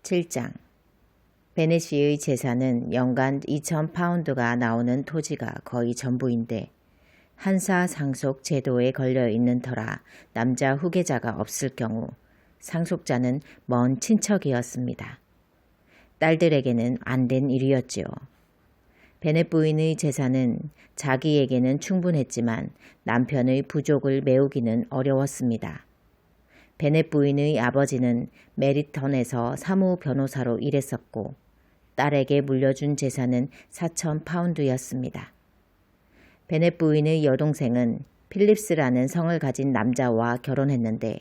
7장 베넷시의 재산은 연간 2,000파운드가 나오는 토지가 거의 전부인데 한사 상속 제도에 걸려 있는 터라 남자 후계자가 없을 경우 상속자는 먼 친척이었습니다. 딸들에게는 안 된 일이었지요. 베넷 부인의 재산은 자기에게는 충분했지만 남편의 부족을 메우기는 어려웠습니다. 베넷 부인의 아버지는 메리턴에서 사무 변호사로 일했었고 딸에게 물려준 재산은 4,000파운드였습니다. 베넷 부인의 여동생은 필립스라는 성을 가진 남자와 결혼했는데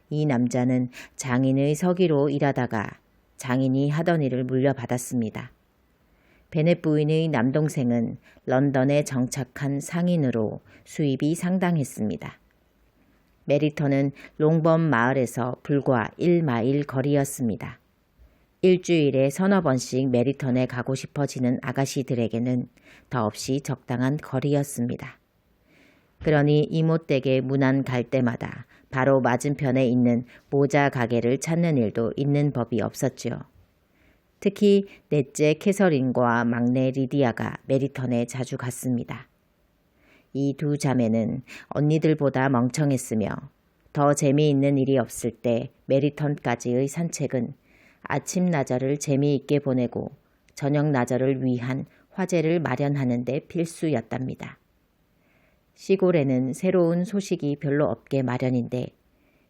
이 남자는 장인의 서기로 일하다가 장인이 하던 일을 물려받았습니다. 베넷 부인의 남동생은 런던에 정착한 상인으로 수입이 상당했습니다. 메리턴은 롱번 마을에서 불과 1마일 거리였습니다. 일주일에 서너 번씩 메리턴에 가고 싶어지는 아가씨들에게는 더없이 적당한 거리였습니다. 그러니 이모댁에 문안 갈 때마다 바로 맞은편에 있는 모자 가게를 찾는 일도 있는 법이 없었지요. 특히 넷째 캐서린과 막내 리디아가 메리턴에 자주 갔습니다. 이 두 자매는 언니들보다 멍청했으며 더 재미있는 일이 없을 때 메리턴까지의 산책은 아침 나절을 재미있게 보내고 저녁 나절을 위한 화제를 마련하는 데 필수였답니다. 시골에는 새로운 소식이 별로 없게 마련인데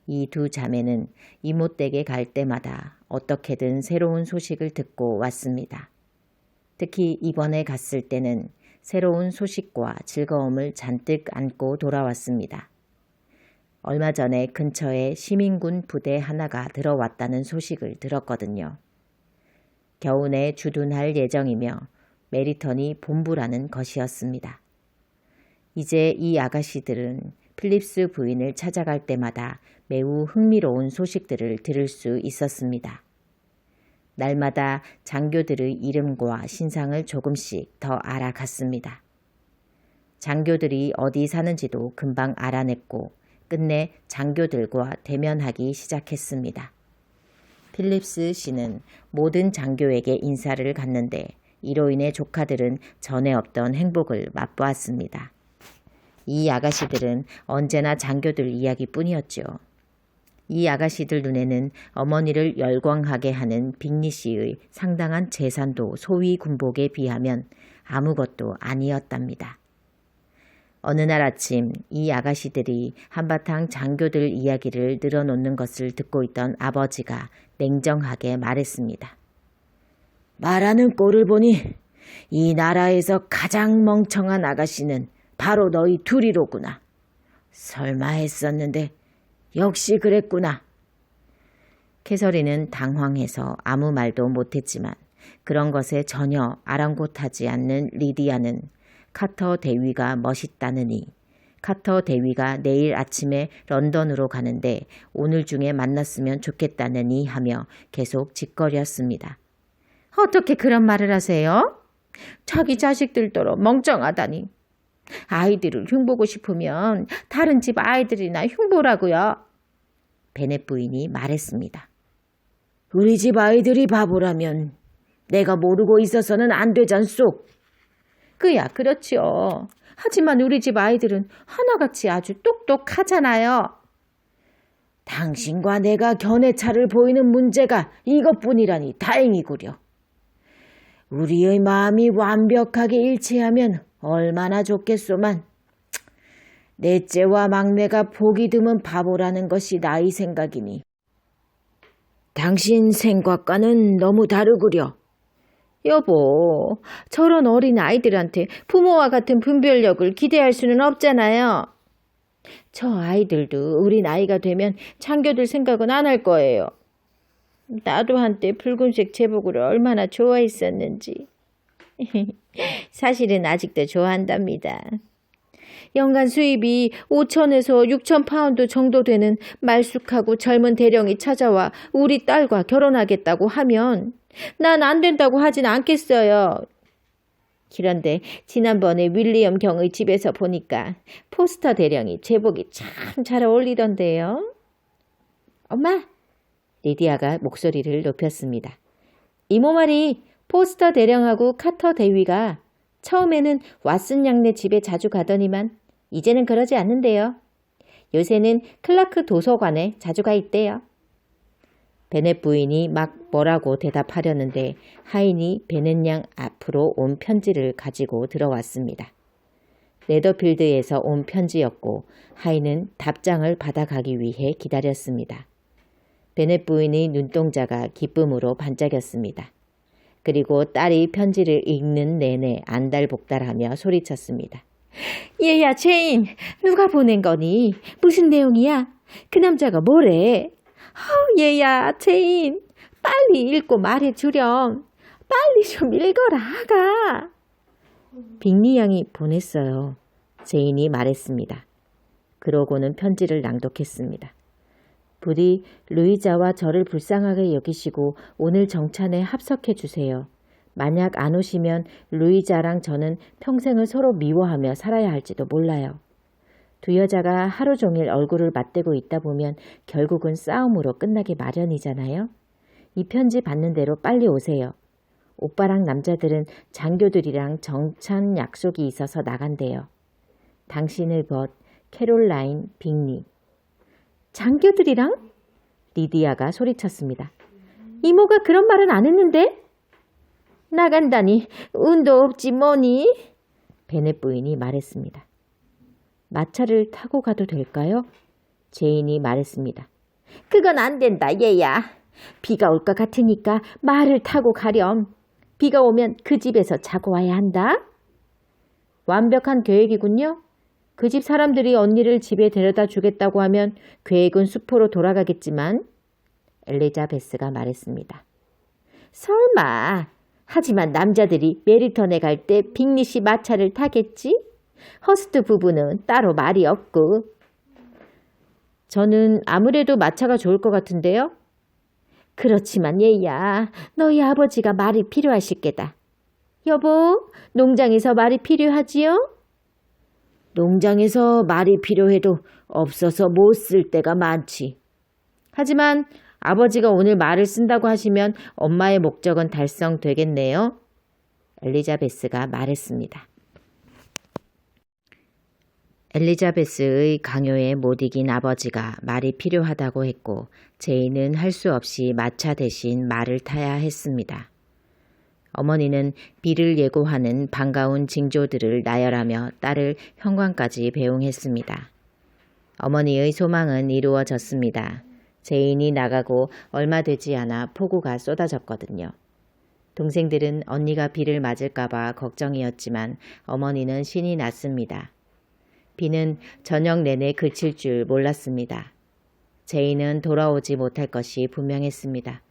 이 두 자매는 이모댁에 갈 때마다 어떻게든 새로운 소식을 듣고 왔습니다. 특히 이번에 갔을 때는 새로운 소식과 즐거움을 잔뜩 안고 돌아왔습니다. 얼마 전에 근처에 시민군 부대 하나가 들어왔다는 소식을 들었거든요. 겨우내 주둔할 예정이며 메리턴이 본부라는 것이었습니다. 이제 이 아가씨들은 필립스 부인을 찾아갈 때마다 매우 흥미로운 소식들을 들을 수 있었습니다. 날마다 장교들의 이름과 신상을 조금씩 더 알아갔습니다. 장교들이 어디 사는지도 금방 알아냈고 끝내 장교들과 대면하기 시작했습니다. 필립스 씨는 모든 장교에게 인사를 갔는데 이로 인해 조카들은 전에 없던 행복을 맛보았습니다. 이 아가씨들은 언제나 장교들 이야기뿐이었죠. 이 아가씨들 눈에는 어머니를 열광하게 하는 빅리 씨의 상당한 재산도 소위 군복에 비하면 아무것도 아니었답니다. 어느 날 아침 이 아가씨들이 한바탕 장교들 이야기를 늘어놓는 것을 듣고 있던 아버지가 냉정하게 말했습니다. 말하는 꼴을 보니 이 나라에서 가장 멍청한 아가씨는 바로 너희 둘이로구나. 설마 했었는데 역시 그랬구나. 캐서린은 당황해서 아무 말도 못했지만 그런 것에 전혀 아랑곳하지 않는 리디아는 카터 대위가 멋있다느니 카터 대위가 내일 아침에 런던으로 가는데 오늘 중에 만났으면 좋겠다느니 하며 계속 짓거렸습니다. 어떻게 그런 말을 하세요? 자기 자식들더러 멍청하다니. 아이들을 흉보고 싶으면 다른 집 아이들이나 흉보라고요. 베넷 부인이 말했습니다. 우리 집 아이들이 바보라면 내가 모르고 있어서는 안 되잖소. 그야 그렇지요. 하지만 우리 집 아이들은 하나같이 아주 똑똑하잖아요. 당신과 내가 견해차를 보이는 문제가 이것뿐이라니 다행이구려. 우리의 마음이 완벽하게 일치하면 얼마나 좋겠소만. 넷째와 막내가 보기 드문 바보라는 것이 나의 생각이니 당신 생각과는 너무 다르구려. 여보, 저런 어린 아이들한테 부모와 같은 분별력을 기대할 수는 없잖아요. 저 아이들도 우리 나이가 되면 장교들 생각은 안 할 거예요. 나도 한때 붉은색 제복을 얼마나 좋아했었는지. 사실은 아직도 좋아한답니다. 연간 수입이 5,000에서 6,000파운드 정도 되는 말쑥하고 젊은 대령이 찾아와 우리 딸과 결혼하겠다고 하면 난 안 된다고 하진 않겠어요. 그런데 지난번에 윌리엄 경의 집에서 보니까 포스터 대령이 제복이 참 잘 어울리던데요. 엄마, 리디아가 목소리를 높였습니다. 이모 말이 포스터 대령하고 카터 대위가 처음에는 왓슨 양네 집에 자주 가더니만 이제는 그러지 않는데요. 요새는 클라크 도서관에 자주 가 있대요. 베넷 부인이 막 뭐라고 대답하려는데 하인이 베넷 양 앞으로 온 편지를 가지고 들어왔습니다. 네더필드에서 온 편지였고 하인은 답장을 받아가기 위해 기다렸습니다. 베넷 부인의 눈동자가 기쁨으로 반짝였습니다. 그리고 딸이 편지를 읽는 내내 안달복달하며 소리쳤습니다. 얘야 제인, 누가 보낸 거니? 무슨 내용이야? 그 남자가 뭐래? 얘야 제인, 빨리 읽고 말해주렴. 빨리 좀 읽어라 아가. 빅리 양이 보냈어요. 제인이 말했습니다. 그러고는 편지를 낭독했습니다. 부디 루이자와 저를 불쌍하게 여기시고 오늘 정찬에 합석해 주세요. 만약 안 오시면 루이자랑 저는 평생을 서로 미워하며 살아야 할지도 몰라요. 두 여자가 하루 종일 얼굴을 맞대고 있다 보면 결국은 싸움으로 끝나기 마련이잖아요. 이 편지 받는 대로 빨리 오세요. 오빠랑 남자들은 장교들이랑 정찬 약속이 있어서 나간대요. 당신을 벗 캐롤라인 빅리. 장교들이랑? 리디아가 소리쳤습니다. 이모가 그런 말은 안 했는데? 나간다니 운도 없지 뭐니? 베넷 부인이 말했습니다. 마차를 타고 가도 될까요? 제인이 말했습니다. 그건 안 된다 얘야. 비가 올 것 같으니까 말을 타고 가렴. 비가 오면 그 집에서 자고 와야 한다. 완벽한 계획이군요. 그 집 사람들이 언니를 집에 데려다 주겠다고 하면 계획은 수포로 돌아가겠지만 엘리자베스가 말했습니다. 설마. 하지만 남자들이 메리턴에 갈 때 빅리시 마차를 타겠지? 허스트 부부는 따로 말이 없고. 저는 아무래도 마차가 좋을 것 같은데요. 그렇지만 얘야, 너희 아버지가 말이 필요하실 게다. 여보, 농장에서 말이 필요하지요? 농장에서 말이 필요해도 없어서 못 쓸 때가 많지. 하지만 아버지가 오늘 말을 쓴다고 하시면 엄마의 목적은 달성되겠네요. 엘리자베스가 말했습니다. 엘리자베스의 강요에 못 이긴 아버지가 말이 필요하다고 했고 제인은 할 수 없이 마차 대신 말을 타야 했습니다. 어머니는 비를 예고하는 반가운 징조들을 나열하며 딸을 현관까지 배웅했습니다. 어머니의 소망은 이루어졌습니다. 제인이 나가고 얼마 되지 않아 폭우가 쏟아졌거든요. 동생들은 언니가 비를 맞을까봐 걱정이었지만 어머니는 신이 났습니다. 비는 저녁 내내 그칠 줄 몰랐습니다. 제인은 돌아오지 못할 것이 분명했습니다.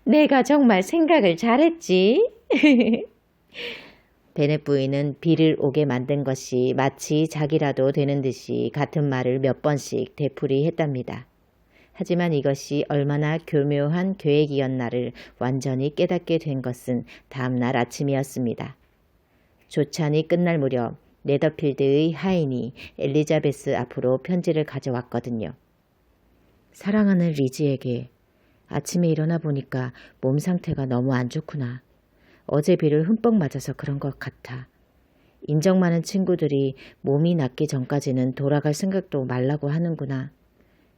내가 정말 생각을 잘했지. 베넷 부인은 비를 오게 만든 것이 마치 자기라도 되는 듯이 같은 말을 몇 번씩 되풀이했답니다. 하지만 이것이 얼마나 교묘한 계획이었나를 완전히 깨닫게 된 것은 다음날 아침이었습니다. 조찬이 끝날 무렵 네더필드의 하인이 엘리자베스 앞으로 편지를 가져왔거든요. 사랑하는 리지에게 아침에 일어나 보니까 몸 상태가 너무 안 좋구나. 어제 비를 흠뻑 맞아서 그런 것 같아. 인정 많은 친구들이 몸이 낫기 전까지는 돌아갈 생각도 말라고 하는구나.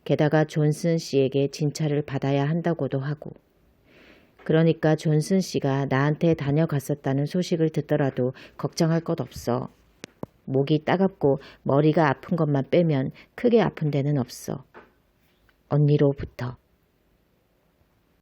게다가 존슨 씨에게 진찰을 받아야 한다고도 하고. 그러니까 존슨 씨가 나한테 다녀갔었다는 소식을 듣더라도 걱정할 것 없어. 목이 따갑고 머리가 아픈 것만 빼면 크게 아픈 데는 없어. 언니로부터.